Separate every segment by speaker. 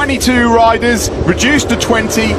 Speaker 1: 22 riders, reduced to 20.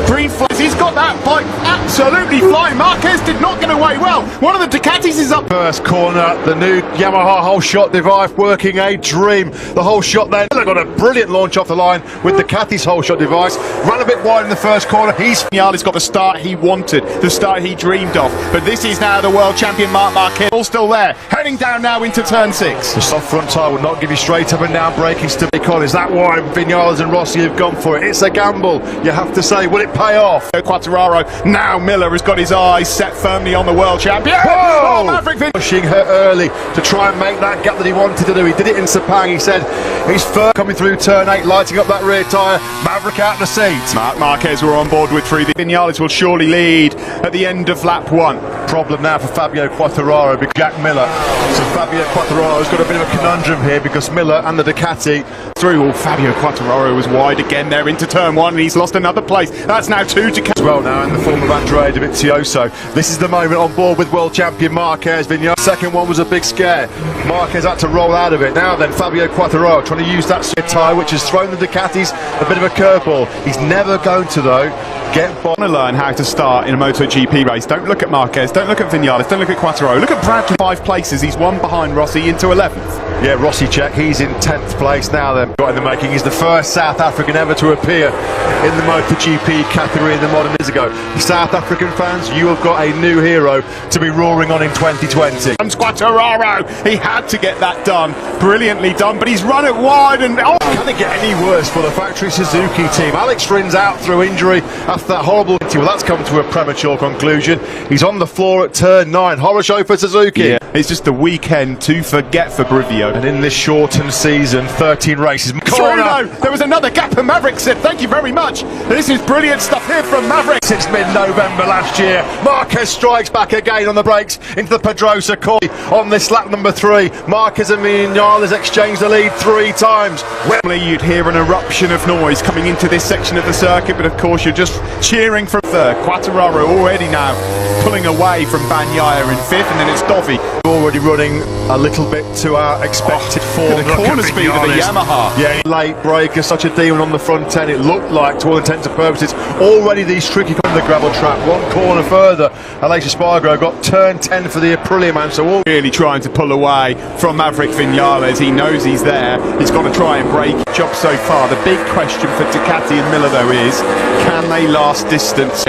Speaker 1: Green flags, he's got that bike absolutely flying. Marquez did not get away well. One of the Ducatis is up.
Speaker 2: First corner, the new Yamaha whole shot device working a dream. The whole shot there, got a brilliant launch off the line with Ducati's whole shot device. Ran a bit wide in the first corner.
Speaker 1: Vinales got the start he wanted, the start he dreamed of. But this is now the world champion Marc Marquez, all still there, heading down now into turn 6.
Speaker 2: The soft front tyre will not give you straight up and down braking stability. Is that why Vinales and Rossi have gone for it? It's a gamble, you have to say. Will it pay off?
Speaker 1: Quartararo, now Miller has got his eyes set firmly on the world champion.
Speaker 2: Whoa!
Speaker 1: Oh, Maverick Vinales.
Speaker 2: Pushing her early to try and make that gap that he wanted to do. He did it in Sepang. He said he's first coming through turn 8, lighting up that rear tyre. Maverick out the seat.
Speaker 1: Marc Marquez were on board with 3. Vinales will surely lead at the end of lap 1.
Speaker 2: Problem now for Pabio Quartararo because Jack Miller. So Pabio Quartararo's got a bit of a conundrum here because Miller and the Ducati
Speaker 1: through. Oh, Pabio Quartararo was wide again there into turn 1 and he's lost another place. That's now 2 Ducati
Speaker 2: as well now in the form of Andrea Dovizioso. This is the moment on board with world champion Marquez. Vinales. Second one was a big scare. Marquez had to roll out of it. Now then Fabio Quartararo trying to use that tyre which has thrown the Ducatis a bit of a curveball. He's never going to though get by.
Speaker 1: To learn how to start in a Motogp race. Don't look at Marquez, don't look at Vinales, don't look at Quartararo. Look at Bradley. 5 places, he's one behind Rossi into 11th.
Speaker 2: Yeah, Rossi check, he's in 10th place now then. Got in the making, he's the first South African ever to appear in the Motogp category in the modern years ago. South African fans, you have got a new hero to be roaring on in 2020.
Speaker 1: Comes Quartararo, he had to get that done, brilliantly done, but he's run it wide and oh!
Speaker 2: Can it get any worse for the factory Suzuki team? Alex Rins out through injury after that horrible. Well, that's come to a premature conclusion. He's on the floor at turn 9. Horror show for Suzuki.
Speaker 1: Yeah, it's just a weekend to forget for Brivio.
Speaker 2: And in this shortened season, 13 races.
Speaker 1: Corner. There was another gap and Maverick said, thank you very much. This is brilliant stuff here from Maverick.
Speaker 2: Since mid-November last year, Marquez strikes back again on the brakes into the Pedrosa corner on this lap number 3. Marquez and Vinales exchange the lead 3 times.
Speaker 1: Normally you'd hear an eruption of noise coming into this section of the circuit, but of course you're just cheering from third. Quartararo already now pulling away from Bagnaia in 5th, and then it's Dovi.
Speaker 2: Already running a little bit to our expected form.
Speaker 1: The corner speed of the Yamaha.
Speaker 2: Yeah, late breaker, such a demon on the front end. It looked like, to all intents and purposes, already these tricky on the gravel track. 1 corner further, Aleix Espargaro got turn 10 for the Aprilia man. So all
Speaker 1: really trying to pull away from Maverick Vinales. He knows he's there. He's got to try and break. Job so far. The big question for Ducati and Miller though is, can they last distance?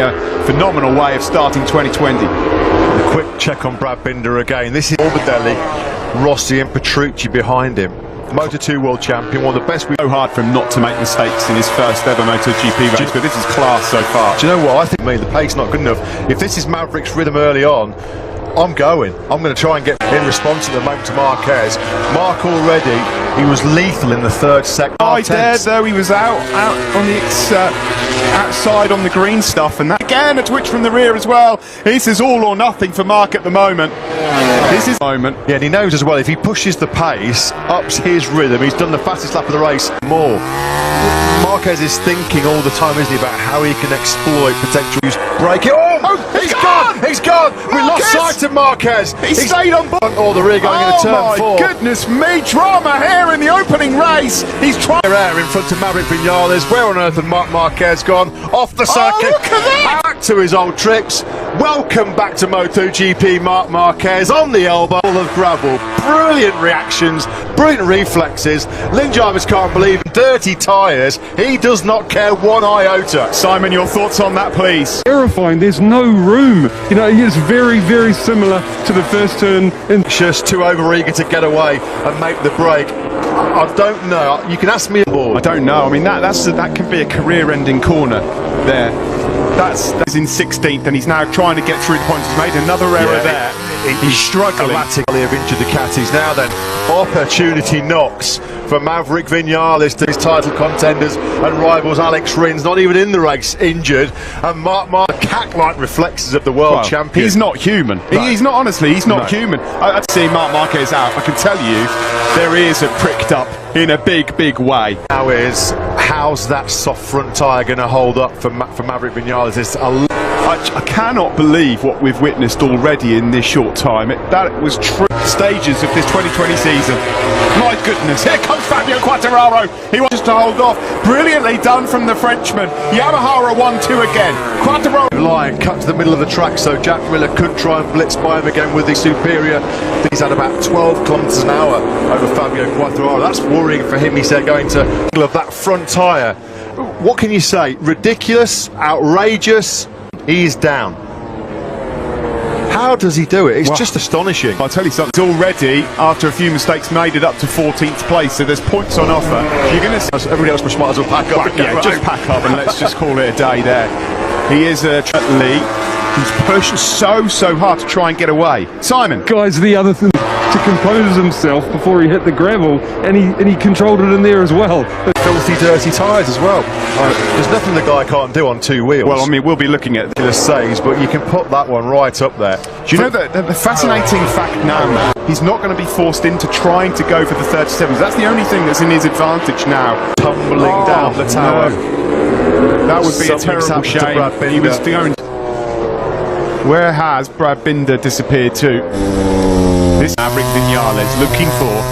Speaker 1: Phenomenal way of starting 2020.
Speaker 2: A quick check on Brad Binder again. This is Morbidelli, Rossi and Petrucci behind him. Moto2 world champion, one of the best.
Speaker 1: So hard for him not to make mistakes in his first ever MotoGP race, but this is class so far.
Speaker 2: Do you know what? I think the pace not good enough. If this is Maverick's rhythm early on, I'm going to try and get in response at the moment to Marquez. Marc already, he was lethal in the 3rd sector.
Speaker 1: Oh, he dared though, he was out on the outside on the green stuff, and that again a twitch from the rear as well. This is all or nothing for Marc at the moment. This is the moment.
Speaker 2: Yeah, and he knows as well, if he pushes the pace, ups his rhythm, he's done the fastest lap of the race more. Marquez is thinking all the time, isn't he, about how he can exploit potential break it. Oh, he's gone! He's gone! We lost sight of Marquez.
Speaker 1: He stayed on board.
Speaker 2: Oh, the rear going into turn 4.
Speaker 1: Oh my goodness me, drama here in the opening race. He's trying
Speaker 2: air in front of Maverick Vinales. Where on earth had Marc Marquez gone? Off the circuit.
Speaker 1: Oh, look at that!
Speaker 2: Back to his old tricks. Welcome back to MotoGP, Marc Marquez on the elbow of gravel. Brilliant reactions, brilliant reflexes. Lynn Jarvis can't believe it. Dirty tyres. He does not care one iota.
Speaker 1: Simon, your thoughts on that, please?
Speaker 3: Terrifying. There's no room. You know, it's very, very similar to the first turn.
Speaker 2: Just too over-eager to get away and make the break. I don't know. You can ask me aboard.
Speaker 1: I don't know. I mean, that could be a career-ending corner there. That's in 16th, and he's now trying to get through the points. He's made another error there. He's struggling.
Speaker 2: Dramatically of injured Ducatis. Now then, opportunity knocks for Maverick Vinales to his title contenders and rivals Alex Rins, not even in the race, injured. And Marc cat-like reflexes of the world champion.
Speaker 1: He's not human.
Speaker 2: No.
Speaker 1: He's not, honestly, he's not human. I'd see Marc Marquez out. I can tell you, their ears are pricked up in a big, big way.
Speaker 2: How's that soft front tyre going to hold up for Maverick Vinales? It's a
Speaker 1: I cannot believe what we've witnessed already in this short time. That was true stages of this 2020 season. My goodness, here comes Pabio Quartararo. He wants to hold off. Brilliantly done from the Frenchman. Yamaha are 1-2 again. Quartararo
Speaker 2: line cut to the middle of the track, so Jack Miller could try and blitz by him again with the superior. He's had about 12 kilometres an hour over Pabio Quartararo. That's worrying for him, he said, going to of that front tyre. What can you say? Ridiculous, outrageous. He's down. How does he do it? It's just astonishing.
Speaker 1: I'll tell you something. It's already, after a few mistakes, made it up to 14th place, so there's points on offer. You're going to
Speaker 2: everybody else might as well pack up.
Speaker 1: Yeah, just pack up and let's just call it a day there. He is a Lee. He's pushed so hard to try and get away. Simon.
Speaker 3: Guys, the other thing, to compose himself before he hit the gravel, and he controlled it in there as well.
Speaker 2: Filthy, dirty tyres as well. There's nothing the guy can't do on two wheels.
Speaker 1: Well, I mean, we'll be looking at
Speaker 2: the saves, but you can put that one right up there.
Speaker 1: Do you know that the fascinating fact now, Matt, he's not going to be forced into trying to go for the 37s. That's the only thing that's in his advantage now.
Speaker 2: Tumbling down the tower.
Speaker 1: No. That would be a terrible shame. He was going. Where has Brad Binder disappeared to? This Maverick Vinales looking for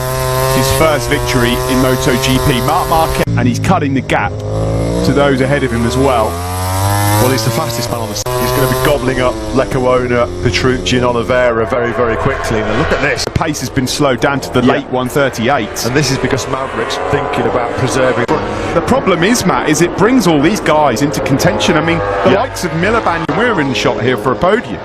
Speaker 1: his first victory in Motogp. Marc, and he's cutting the gap to those ahead of him as well.
Speaker 2: Well, he's the fastest man on the stage. He's going to be gobbling up Leccaona, Petrucci and Oliveira very quickly. Now look at this.
Speaker 1: The pace has been slowed down to the late 138.
Speaker 2: And this is because Maverick's thinking about preserving.
Speaker 1: The problem is, Matt, is it brings all these guys into contention. I mean, the likes of Miller, we're in shot here for a podium.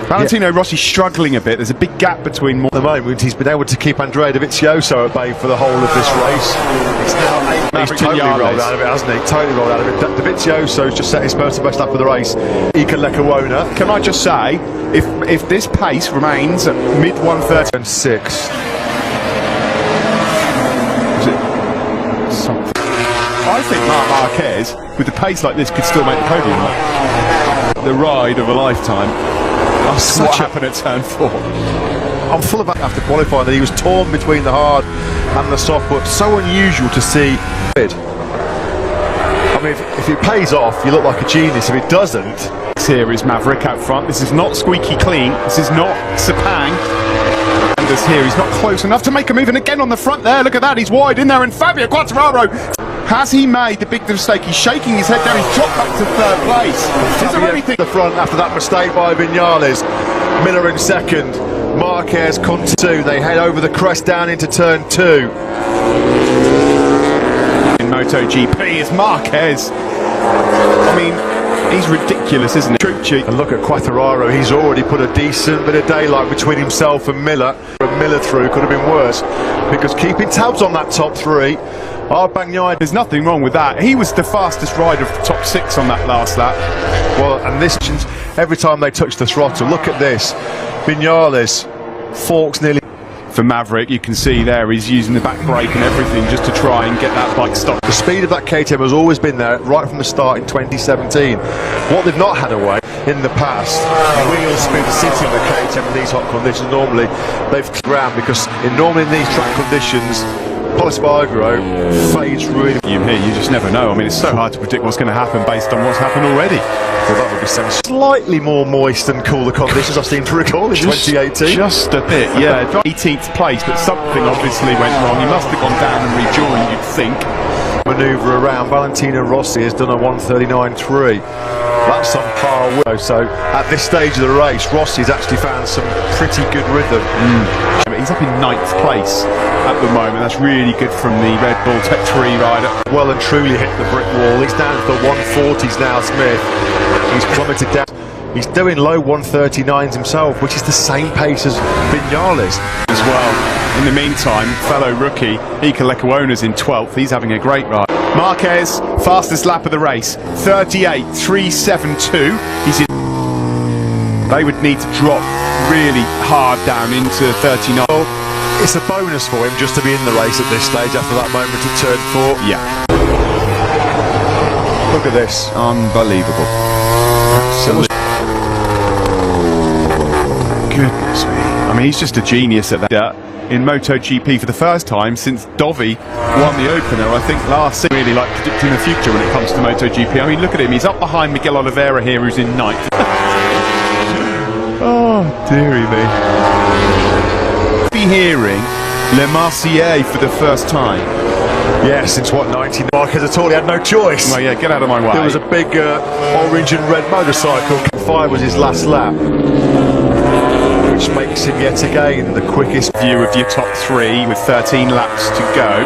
Speaker 1: Valentino Rossi struggling a bit. There's a big gap between.
Speaker 2: At the moment, he's been able to keep Andrea Dovizioso at bay for the whole of this race. It's now Maverick totally rolled out of it, hasn't he? Totally rolled out of it. Dovizioso's just set his first best lap of the race. Ika Leccaona.
Speaker 1: Can I just say, if this pace remains at mid 130
Speaker 2: and 6.
Speaker 1: Is it something? I think Marc Marquez, with a pace like this, could still make the podium. The ride of a lifetime. That's what happened at turn 4.
Speaker 2: I'm full of after qualifying that he was torn between the hard and the soft, but so unusual to see. I mean, if it pays off, you look like a genius. If it doesn't,
Speaker 1: here is Maverick out front. This is not squeaky clean. This is not Sepang. And this here, he's not close enough to make a move. And again on the front there, look at that. He's wide in there. And Pabio Quartararo, has he made the big mistake? He's shaking his head down. He's dropped back to 3rd place. Is there anything?
Speaker 2: The front after that mistake by Vinales. Miller in 2nd. Marquez comes 2. They head over the crest down into turn 2.
Speaker 1: In MotoGP is Marquez. I mean, he's ridiculous, isn't he?
Speaker 2: And look at Quartararo. He's already put a decent bit of daylight between himself and Miller. Miller through could have been worse, because keeping tabs on that top 3.
Speaker 1: There's nothing wrong with that. He was the fastest rider of the top 6 on that last lap.
Speaker 2: Well, and this, every time they touch the throttle, look at this. Vinales forks nearly.
Speaker 1: For Maverick, you can see there he's using the back brake and everything just to try and get that bike stopped.
Speaker 2: The speed of that KTM has always been there right from the start in 2017. What they've not had away in the past, wheel spin sitting the KTM in these hot conditions. Normally they've ground, because normally in these track conditions, Polispargro fades really.
Speaker 1: Here, you just never know. I mean, it's so hard to predict what's going to happen based on what's happened already.
Speaker 2: Well, that would be some slightly more moist and cooler conditions I seem to recall in 2018.
Speaker 1: Just a bit, yeah. 18th place, but something obviously went wrong. He must have gone down and rejoined, you'd think.
Speaker 2: Manoeuvre around. Valentino Rossi has done a 1:39.3. That's on par with. So at this stage of the race, Rossi's actually found some pretty good rhythm.
Speaker 1: He's up in 9th place at the moment. That's really good from the Red Bull Tech 3 rider.
Speaker 2: Well and truly hit the brick wall. He's down to the 140s now, Smith. He's plummeted down. He's doing low 139s himself, which is the same pace as Vinales
Speaker 1: as well. In the meantime, fellow rookie Ika Leccaona's in 12th. He's having a great ride. Marquez, fastest lap of the race, 38.372. He's in. They would need to drop really hard down into 39.
Speaker 2: It's a bonus for him just to be in the race at this stage after that moment at turn 4.
Speaker 1: Yeah.
Speaker 2: Look at this.
Speaker 1: Unbelievable. Absolutely. Goodness me. I mean, he's just a genius at that. In MotoGP for the first time since Dovi won the opener, I think last season. Really like predicting the future when it comes to MotoGP. I mean, look at him, he's up behind Miguel Oliveira here, who's in ninth.
Speaker 2: Oh, dearie me.
Speaker 1: Be hearing Le Marseillaise for the first time.
Speaker 2: Yeah, since what, 19? Marquez at all, he had no choice.
Speaker 1: Well, yeah, get out of my way.
Speaker 2: There was a big orange and red motorcycle. 5 was his last lap, which makes him yet again the quickest.
Speaker 1: View of your top 3 with 13 laps to go.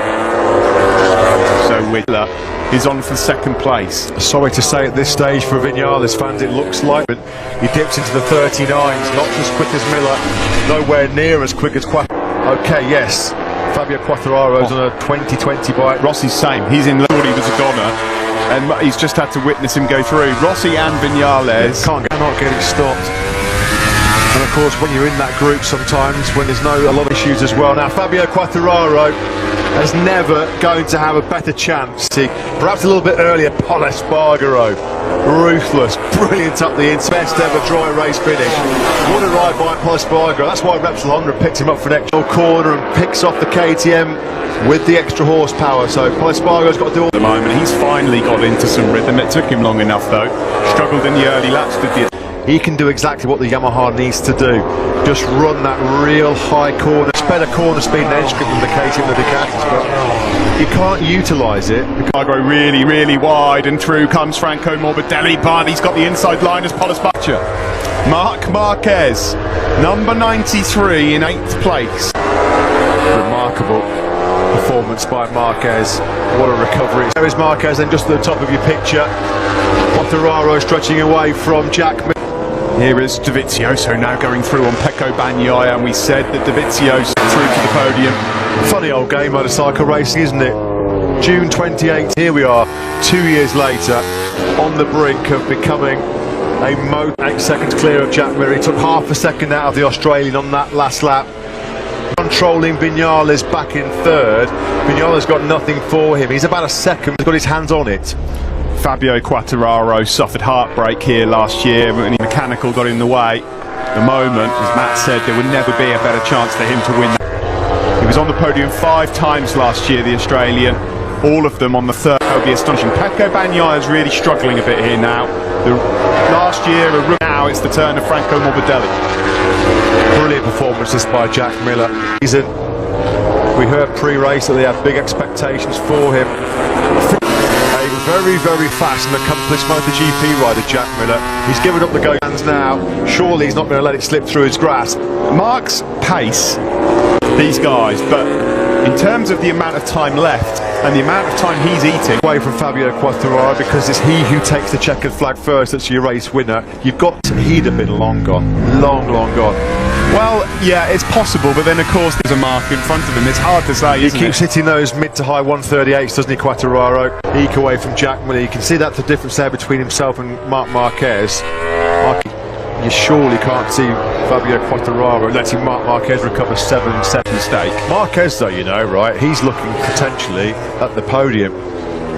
Speaker 1: So Whitler is on for second place.
Speaker 2: Sorry to say at this stage for Vinales fans, it looks like he dips into the 39s, not as quick as Miller, nowhere near as quick as Okay, yes, Pabio Quartararo's on a 2020 bike.
Speaker 1: Rossi's same, he's in, thought he was a goner, and he's just had to witness him go through. Rossi and Vinales
Speaker 2: cannot get it stopped. And of course, when you're in that group sometimes, when there's a lot of issues as well. Now, Pabio Quartararo is never going to have a better chance. Perhaps a little bit earlier, Pol Espargaro, ruthless, brilliant up the inside, best ever dry race finish. What a ride by Pol Espargaro. That's why Repsol Honda picked him up for an extra corner and picks off the KTM with the extra horsepower. So Pol Espargaro's got to do all
Speaker 1: the moment. He's finally got into some rhythm. It took him long enough though. Struggled in the early laps with the.
Speaker 2: He can do exactly what the Yamaha needs to do. Just run that real high corner. It's better corner speed and edge grip than the KTM and the Ducatis, but you can't utilise it.
Speaker 1: Cargo really, really wide, and through comes Franco Morbidelli, but he's got the inside line as Pol Espargaro. Marc Marquez, number 93 in 8th place.
Speaker 2: Remarkable performance by Marquez. What a recovery. There is Marquez then just at the top of your picture. Quartararo stretching away from Jack.
Speaker 1: Here is Dovizioso now going through on Pecco Bagnaia, and we said that Dovizioso through to the podium.
Speaker 2: Funny old game, motorcycle racing, isn't it? June 28th, here we are, 2 years later, on the brink of becoming a 8 seconds clear of Jack Miller. He took half a second out of the Australian on that last lap. Controlling Vinales back in 3rd. Vinales got nothing for him. He's about a second, he's got his hands on it.
Speaker 1: Fabio Quartararo suffered heartbreak here last year when mechanical got in the way. At the moment, as Matt said, there would never be a better chance for him to win. He was on the podium 5 times last year, the Australian, all of them on the 3rd. That would be astonishing. Pecco Bagnaia is really struggling a bit here now. Last year, now it's the turn of Franco Morbidelli.
Speaker 2: Brilliant performances by Jack Miller. We heard pre-race that they had big expectations for him. Very, very fast and accomplished MotoGP rider, Jack Miller. He's given up the go hands now. Surely he's not going to let it slip through his grasp.
Speaker 1: Marc's pace, these guys, but in terms of the amount of time left and the amount of time he's eating
Speaker 2: away from Fabio Quartararo, because it's he who takes the checkered flag first. That's your race winner. You've got to, he'd have been long gone, long gone.
Speaker 1: Well, yeah, it's possible, but then of course there's a mark in front of him. It's hard to say, isn't it?
Speaker 2: He keeps hitting those mid to high 138s, doesn't he, Quartararo? Eke away from Jack Miller. You can see that's the difference there between himself and Marc Marquez. You surely can't see Fabio Quartararo letting Marc Marquez recover 7 seconds mistake. Marquez, though, you know, right, he's looking potentially at the podium.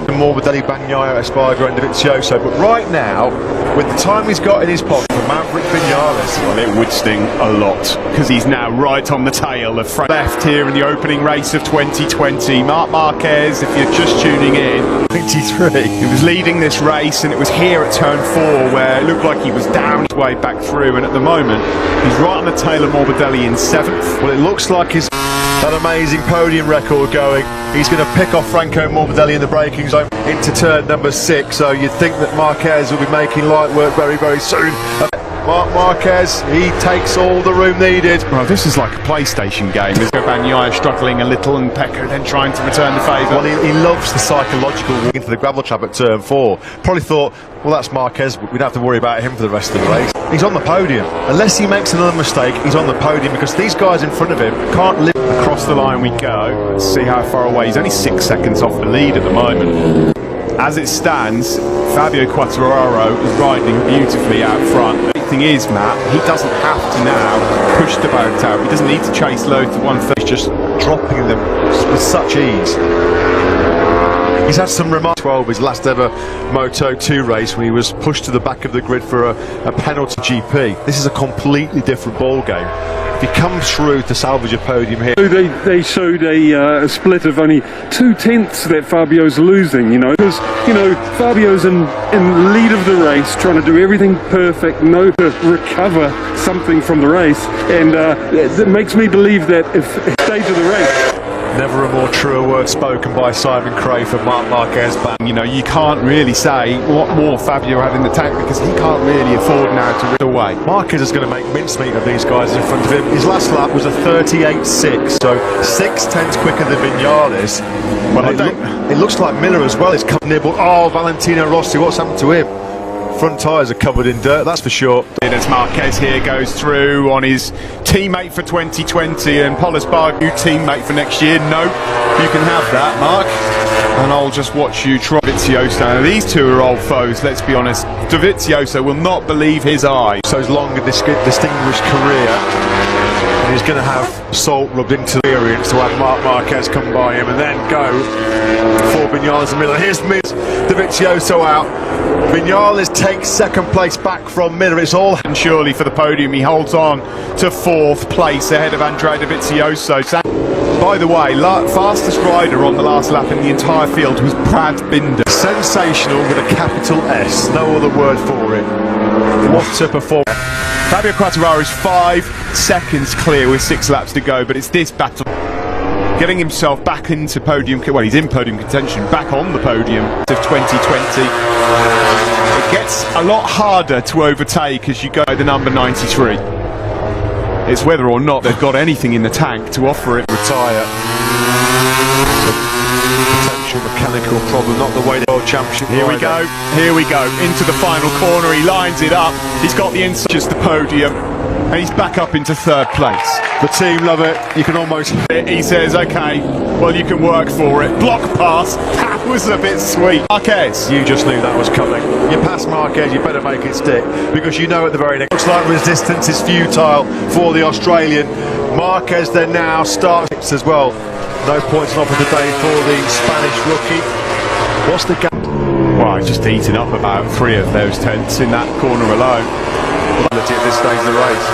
Speaker 2: Morbidelli, Bagnaia, Espargaro and Dovizioso, but right now, with the time he's got in his pocket for Maverick Vinales,
Speaker 1: well, it would sting a lot, because he's now right on the tail of left here in the opening race of 2020. Marc Marquez, if you're just tuning in,
Speaker 2: 23.
Speaker 1: He was leading this race, and it was here at turn 4 where it looked like he was down his way back through, and at the moment, he's right on the tail of Morbidelli in 7th.
Speaker 2: Well, it looks like he's that amazing podium record going. He's going to pick off Franco Morbidelli in the braking zone into turn number 6, so you'd think that Marquez will be making light work very, very soon. Marc Marquez, he takes all the room needed.
Speaker 1: Well, this is like a PlayStation game. There's Bagnaia struggling a little and Pecco then trying to return the favour.
Speaker 2: Well, he loves the psychological walk into the gravel trap at turn 4. Probably thought, well, that's Marquez, but we don't have to worry about him for the rest of the race. He's on the podium. Unless he makes another mistake, he's on the podium, because these guys in front of him can't live.
Speaker 1: Across the line we go. Let's see how far away. He's only 6 seconds off the lead at the moment. As it stands, Fabio Quartararo is riding beautifully out front. The thing is, Matt, he doesn't have to now push the boat out. He doesn't need to chase low to 130.
Speaker 2: He's just dropping them with such ease. He's had some remarks. 12, his last ever Moto2 race, when he was pushed to the back of the grid for a penalty GP. This is a completely different ball game. If you come through to salvage a podium here.
Speaker 3: They showed a split of only 2/10 that Fabio's losing, you know, because, you know, Fabio's in lead of the race, trying to do everything perfect, to recover something from the race, and it makes me believe that if stage of the race.
Speaker 2: Never a more truer word spoken by Simon Cray for Marc Marquez.
Speaker 1: You know, you can't really say what more Fabio had in the tank because he can't really afford now to rip away.
Speaker 2: Marquez is going to make mincemeat of these guys in front of him. His last lap was a 38.6, so 6/10 quicker than Vinales. Well, it looks like Miller as well is nibbled. Oh, Valentino Rossi, what's happened to him? Front tyres are covered in dirt, that's for sure.
Speaker 1: As Marquez here goes through on his teammate for 2020 and Polisbarg, new teammate for next year. No, you can have that, Mark. And I'll just watch you try Dovizioso. Now, these two are old foes, let's be honest. Dovizioso will not believe his eyes.
Speaker 2: So his long and distinguished career, and he's going to have salt rubbed into the experience to have Marc Marquez come by him and then go for Vinales and Miller. Here's Dovizioso out. Vinales takes second place back from Miller. It's all
Speaker 1: and surely for the podium. He holds on to fourth place ahead of Andrea Dovizioso. By the way, fastest rider on the last lap in the entire field was Brad Binder.
Speaker 2: Sensational with a capital S, no other word for it. What a performance.
Speaker 1: Pabio Quartararo is 5 seconds clear with 6 laps to go, but it's this battle. Getting himself back into podium, well, he's in podium contention, back on the podium of 2020. It gets a lot harder to overtake as you go to the number 93. It's whether or not they've got anything in the tank to offer it.
Speaker 2: Retire. Potential mechanical problem, not the way the World Championship.
Speaker 1: Here we go, into the final corner, he lines it up, he's got the inside, just the podium, and he's back up into third place.
Speaker 2: The team love it, you can almost...
Speaker 1: He says, okay, well you can work for it. Block pass, that was a bit sweet. Marquez.
Speaker 2: You just knew that was coming. You pass Marquez, you better make it stick, because you know at the very next... Looks like resistance is futile for the Australian. Marquez then now starts as well. No points on offer today for the Spanish rookie. What's the gap?
Speaker 1: Well, he's just eaten up about 3 of those tenths in that corner alone.
Speaker 2: At this stage of the race.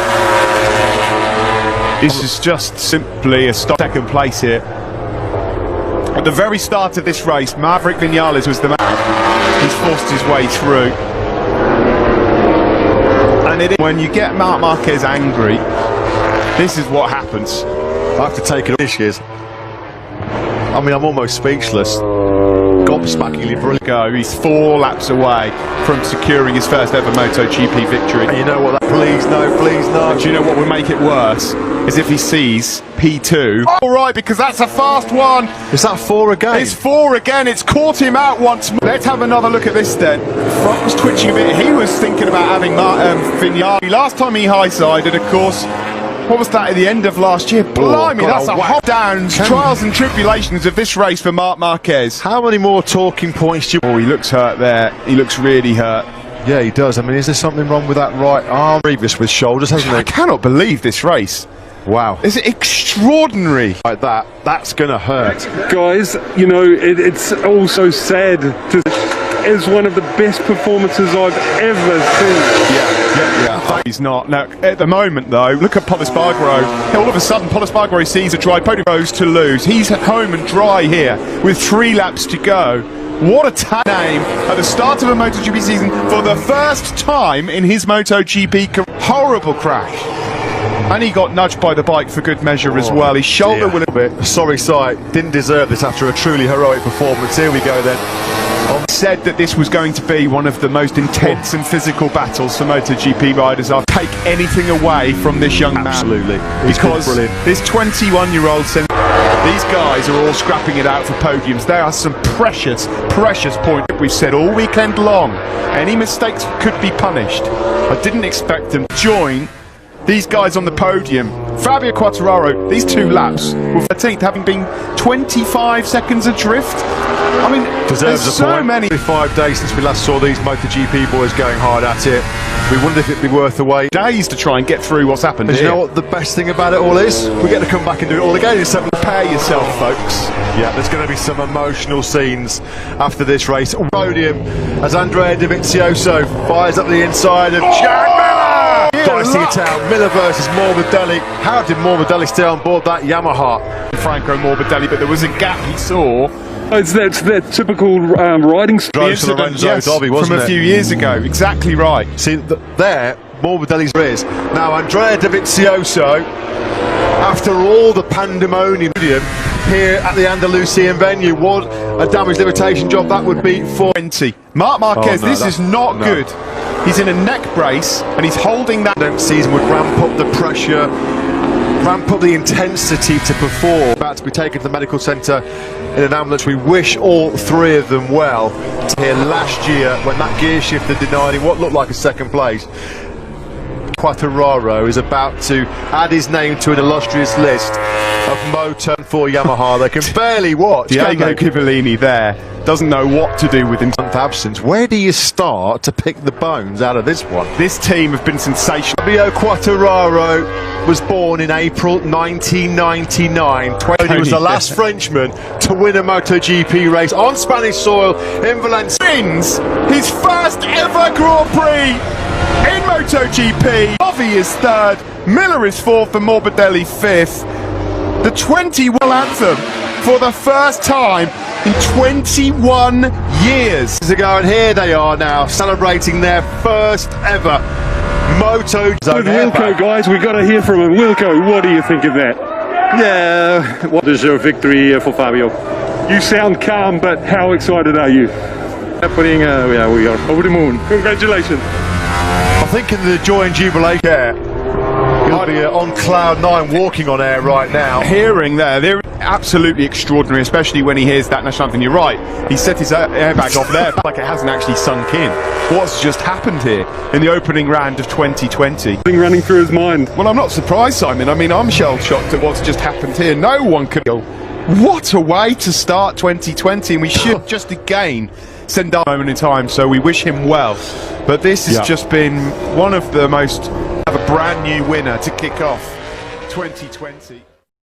Speaker 1: This is just simply a second place here. At the very start of this race, Maverick Vinales was the man. He's forced his way through. And when you get Marc Marquez angry, this is what happens.
Speaker 2: I have to take it this year's. I mean, I'm almost speechless. Gobsmackingly brilliant.
Speaker 1: He's 4 laps away from securing his first ever Motogp victory.
Speaker 2: And you know what? Please no, please no.
Speaker 1: Do you know what would make it worse? Is if he sees P2. All right, because that's a fast one.
Speaker 2: Is that 4 again?
Speaker 1: It's 4 again. It's caught him out once more. Let's have another look at this then. Front was twitching a bit. He was thinking about having Vinales. Last time he high-sided, of course. What was that at the end of last year? Blimey, that's a hot downs, trials and tribulations of this race for Marc Marquez.
Speaker 2: How many more talking points do you...
Speaker 1: Oh, he looks hurt there. He looks really hurt.
Speaker 2: Yeah, he does. I mean, is there something wrong with that right arm? Previous with shoulders, hasn't he?
Speaker 1: I cannot believe this race.
Speaker 2: Wow.
Speaker 1: Is it extraordinary?
Speaker 2: Like that, that's going to hurt.
Speaker 3: Guys, you know, it's also sad to... is one of the best performances I've ever seen.
Speaker 1: Yeah. He's not. Now, at the moment, though, look at Polisbarro. All of a sudden, Polisbarro sees a dry podium, goes to lose. He's at home and dry here with 3 laps to go. What a name at the start of a MotoGP season for the first time in his MotoGP career. Horrible crash. And he got nudged by the bike for good measure as well. His shoulder will...
Speaker 2: bit. Sorry sight. Didn't deserve this after a truly heroic performance. Here we go then.
Speaker 1: Said that this was going to be one of the most intense and physical battles for MotoGP riders. I'll take anything away from this young man.
Speaker 2: Absolutely.
Speaker 1: Because this 21-year-old said these guys are all scrapping it out for podiums. There are some precious points. We've said all weekend long, any mistakes could be punished. I didn't expect them to join these guys on the podium. Pabio Quartararo, these 2 laps were 13th, having been 25 seconds adrift. I mean,
Speaker 2: deserves
Speaker 1: there's
Speaker 2: a point.
Speaker 1: so many.
Speaker 2: 5 days since we last saw these MotoGP boys going hard at it. We wondered if it'd be worth the wait.
Speaker 1: Days to try and get through what's happened
Speaker 2: here.
Speaker 1: You
Speaker 2: know what the best thing about it all is? We get to come back and do it all again.
Speaker 1: Prepare yourself, folks.
Speaker 2: Yeah, there's going to be some emotional scenes after this race. Podium as Andrea Dovizioso fires up the inside of Jack Miller. Dicing it out, Miller versus Morbidelli. How did Morbidelli stay on board that Yamaha?
Speaker 1: Franco Morbidelli, but there was a gap he saw.
Speaker 3: That's that typical riding
Speaker 2: Drove to Lorenzo Dobby, wasn't
Speaker 1: from a
Speaker 2: it?
Speaker 1: few years ago. Exactly right.
Speaker 2: See, there, Morbidelli's is. Now, Andrea Dovizioso, after all the pandemonium here at the Andalusian venue, what a damage limitation job that would be for
Speaker 1: 20. Marc Marquez, this is not good. He's in a neck brace and he's holding that.
Speaker 2: Season would ramp up the pressure, ramp up the intensity to perform. About to be taken to the medical centre in an ambulance. We wish all three of them well. Here last year when that gear shifter denied him what looked like a second place. Quartararo is about to add his name to an illustrious list of Moto for Yamaha. They can barely watch.
Speaker 1: Diego Civillini there doesn't know what to do with him.
Speaker 2: Absence. Where do you start to pick the bones out of this one?
Speaker 1: This team have been sensational.
Speaker 2: Pabio Quartararo was born in April 1999. He was the last Frenchman to win a MotoGP race on Spanish soil in Valencia.
Speaker 1: Wins his first ever Grand Prix in MotoGP. Bovey is third, Miller is fourth, and Morbidelli fifth. The 21 anthem for the first time in 21 years
Speaker 2: ago, and here they are now celebrating their first ever Moto.
Speaker 3: With Wilco, guys, we got to hear from him. Wilco, what do you think of that?
Speaker 4: Yeah, what is your victory for Fabio?
Speaker 3: You sound calm, but how excited are you?
Speaker 4: Happening, yeah, we are over the moon.
Speaker 3: Congratulations.
Speaker 2: I think in the joy and jubilation there, he'll be on cloud 9 walking on air right now.
Speaker 1: Hearing there, they're absolutely extraordinary, especially when he hears that national anthem. You're right, he set his airbag off there like it hasn't actually sunk in. What's just happened here in the opening round of 2020?
Speaker 3: Running through his mind.
Speaker 1: Well, I'm not surprised, Simon. I mean, I'm shell-shocked at what's just happened here. No one could go, what a way to start 2020, and we should just again send our moment in time, so we wish him well. But this has just been one of the most, of a brand new winner to kick off 2020.